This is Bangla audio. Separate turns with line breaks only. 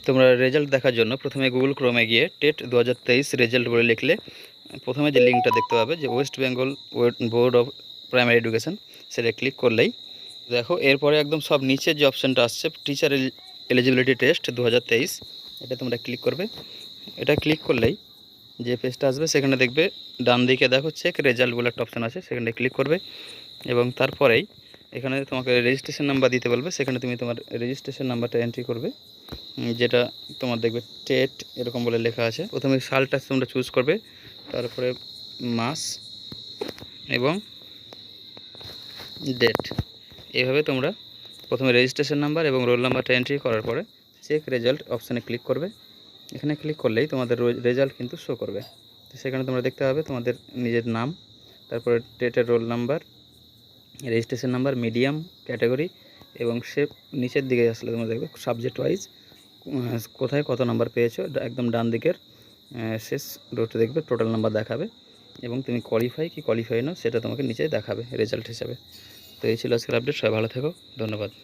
তোমরা রেজাল্ট দেখার জন্য প্রথমে গুগল ক্রোমে গিয়ে টেট 2023 রেজাল্ট বলে লিখলে প্রথমে যে লিঙ্কটা দেখতে পাবে যে West Bengal board of primary education, সেটা ক্লিক করলেই দেখো এরপরে একদম সব নিচের যে অপশানটা আসছে টিচার এলিজিবিলিটি টেস্ট 2023, এটা তোমরা ক্লিক করবে। এটা ক্লিক করলেই যে পেজটা আসবে সেখানে দেখবে ডান দিকে দেখো চেক রেজাল্ট বলে একটা অপশান আছে, সেখানে ক্লিক করবে এবং তারপরেই এখানে তোমাকে রেজিস্ট্রেশন নাম্বার দিতে বলবে, সেখানে তুমি তোমার রেজিস্ট্রেশন নাম্বারটা এন্ট্রি করবে, যেটা তোমার দেখবে টেট এরকম বলে লেখা আছে। প্রথমে সালটা তোমরা চুজ করবে, তারপরে মাস এবং ডেট, এইভাবে তোমরা প্রথমে রেজিস্ট্রেশন নাম্বার এবং রোল নাম্বারটা এন্ট্রি করার পরে চেক রেজাল্ট অপশানে ক্লিক করবে। এখানে ক্লিক করলেই তোমাদের রেজাল্ট কিন্তু শো করবে। তো সেখানে তোমরা দেখতে পাবে তোমাদের নিজের নাম, তারপরে টেটের roll number, registration number, medium, category এবং সে নিচের দিকে আসলে তোমরা দেখবে সাবজেক্ট ওয়াইজ কোথায় কত নাম্বার পেয়েছো, একদম ডান দিকের শেষ রোতে দেখবে টোটাল নাম্বার দেখাবে এবং তুমি কোয়ালিফাই কি কোয়ালিফাই নও সেটা তোমাকে নিচে দেখাবে রেজাল্ট হিসাবে। তো এই ছিল আজকের আপডেট। সবাই ভালো থেকো, ধন্যবাদ।